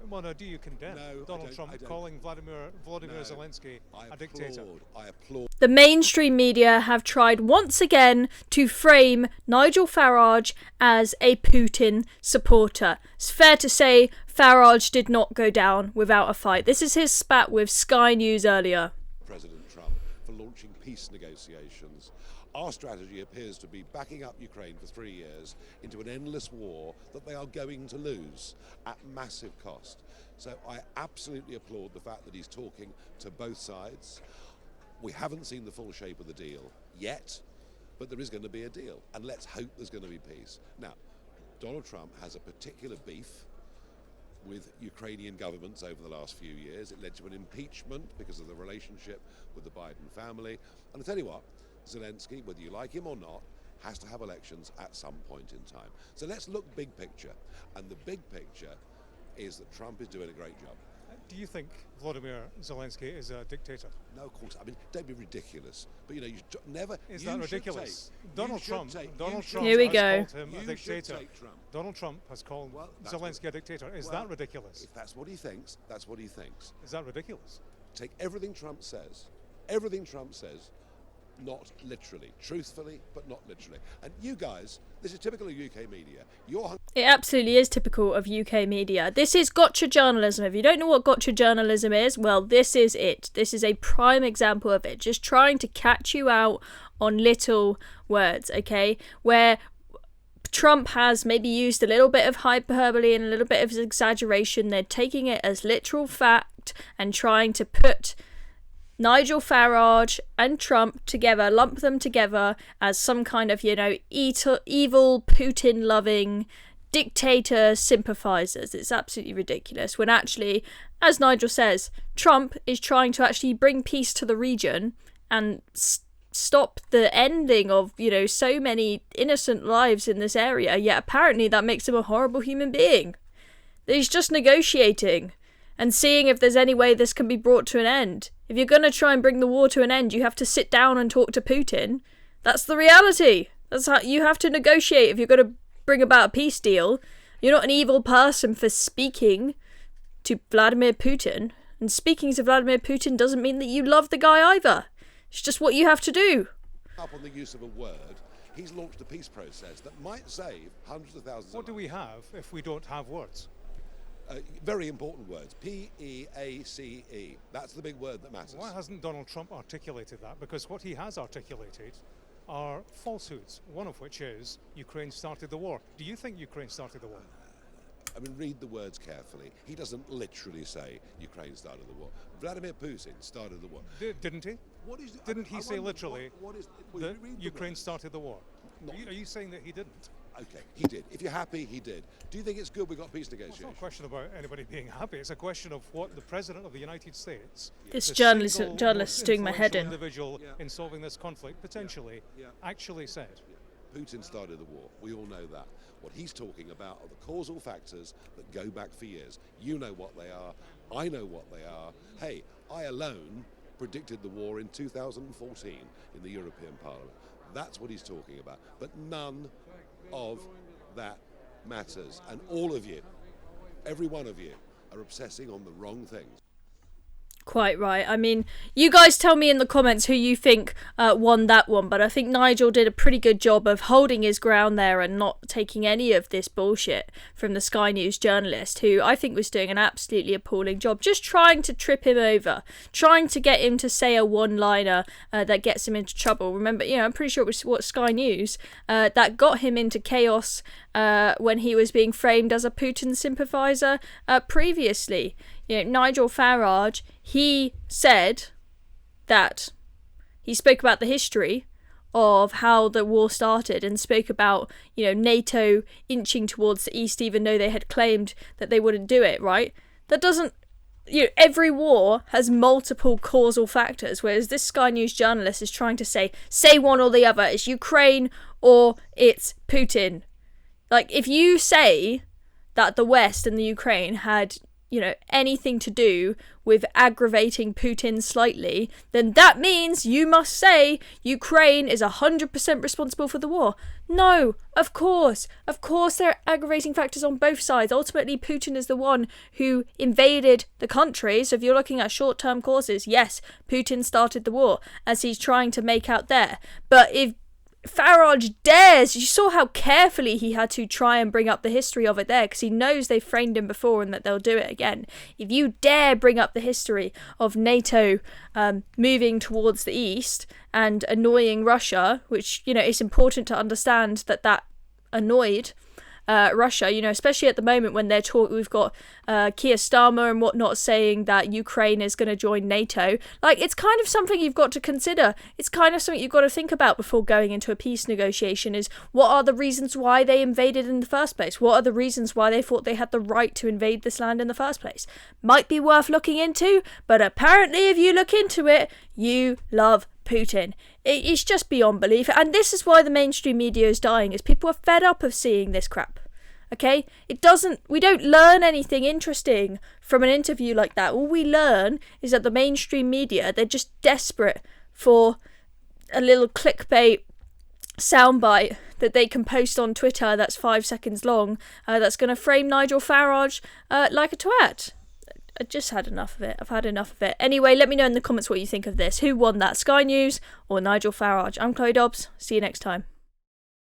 Well, no, do you condemn Donald Trump calling Vladimir Zelensky a dictator? I applaud. The mainstream media have tried once again to frame Nigel Farage as a Putin supporter. It's fair to say Farage did not go down without a fight. This is his spat with Sky News earlier. President Trump for launching peace negotiations. Our strategy appears to be backing up Ukraine for 3 years into an endless war that they are going to lose at massive cost. So I absolutely applaud the fact that he's talking to both sides. We haven't seen the full shape of the deal yet, but there is going to be a deal, and let's hope there's going to be peace. Now, Donald Trump has a particular beef with Ukrainian governments over the last few years. It led to an impeachment because of the relationship with the Biden family. And I tell you what, Zelensky, whether you like him or not, has to have elections at some point in time. So let's look big picture. And the big picture is that Trump is doing a great job. Do you think Volodymyr Zelensky is a dictator? No, of course. I mean, don't be ridiculous. But you never. Is that ridiculous? Donald Trump Here we go. Has called him a dictator. Donald Trump has called Zelensky a dictator. Is that ridiculous? If that's what he thinks, that's what he thinks. Is that ridiculous? Take everything Trump says, not literally, truthfully, but not literally. And you guys, this is typical of UK media. It absolutely is typical of UK media. This is gotcha journalism. If you don't know what gotcha journalism is, well, this is it. This is a prime example of it. Just trying to catch you out on little words, okay? Where Trump has maybe used a little bit of hyperbole and a little bit of exaggeration. They're taking it as literal fact and trying to put Nigel Farage and Trump together, lump them together as some kind of, evil, Putin-loving dictator sympathisers. It's absolutely ridiculous. When actually, as Nigel says, Trump is trying to actually bring peace to the region and stop the ending of, so many innocent lives in this area. Yet apparently that makes him a horrible human being. He's just negotiating and seeing if there's any way this can be brought to an end. If you're going to try and bring the war to an end, you have to sit down and talk to Putin. That's the reality. That's how you have to negotiate if you're going to bring about a peace deal. You're not an evil person for speaking to Vladimir Putin. And speaking to Vladimir Putin doesn't mean that you love the guy either. It's just what you have to do. Up on the use of a word, he's launched a peace process that might save hundreds of thousands of lives. What do we have if we don't have words? Very important words. P-E-A-C-E. That's the big word that matters. Why hasn't Donald Trump articulated that? Because what he has articulated are falsehoods, one of which is Ukraine started the war. Do you think Ukraine started the war? I mean, read the words carefully. He doesn't literally say Ukraine started the war. Vladimir Putin started the war. Didn't he? Didn't he say literally that Ukraine started the war? Are you saying that he didn't? Okay, he did. If you're happy, he did. Do you think it's good we got peace negotiations? It's not a question about anybody being happy. It's a question of what the President of the United States, this journalist is doing my head in, individual in solving this conflict, potentially, actually said. Putin started the war. We all know that. What he's talking about are the causal factors that go back for years. You know what they are. I know what they are. Hey, I alone predicted the war in 2014 in the European Parliament. That's what he's talking about. But none of that matters. And all of you, every one of you, are obsessing on the wrong things. Quite right. I mean, you guys tell me in the comments who you think won that one, but I think Nigel did a pretty good job of holding his ground there and not taking any of this bullshit from the Sky News journalist, who I think was doing an absolutely appalling job, just trying to trip him over, trying to get him to say a one-liner that gets him into trouble. Remember, I'm pretty sure it was what Sky News that got him into chaos when he was being framed as a Putin sympathiser previously. Nigel Farage, he said that he spoke about the history of how the war started and spoke about, NATO inching towards the east even though they had claimed that they wouldn't do it, right? That doesn't, every war has multiple causal factors, whereas this Sky News journalist is trying to say one or the other. It's Ukraine or it's Putin. Like, if you say that the West and the Ukraine had anything to do with aggravating Putin slightly, then that means you must say Ukraine is 100% responsible for the war. No, of course there are aggravating factors on both sides. Ultimately, Putin is the one who invaded the country. So if you're looking at short-term causes, yes, Putin started the war, as he's trying to make out there. But if Farage dares, you saw how carefully he had to try and bring up the history of it there, because he knows they've framed him before and that they'll do it again. If you dare bring up the history of NATO moving towards the east and annoying Russia, which, it's important to understand that annoyed Russia, especially at the moment when we've got Keir Starmer and whatnot saying that Ukraine is going to join NATO. Like, it's kind of something you've got to consider. It's kind of something you've got to think about before going into a peace negotiation, is what are the reasons why they invaded in the first place? What are the reasons why they thought they had the right to invade this land in the first place? Might be worth looking into, but apparently if you look into it, you love Putin. It's just beyond belief, and this is why the mainstream media is dying, is people are fed up of seeing this crap. Okay? We don't learn anything interesting from an interview like that. All we learn is that the mainstream media, they're just desperate for a little clickbait soundbite that they can post on Twitter that's 5 seconds long, that's going to frame Nigel Farage like a twat. I just had enough of it. I've had enough of it. Anyway, let me know in the comments what you think of this. Who won that, Sky News or Nigel Farage? I'm Chloe Dobbs. See you next time.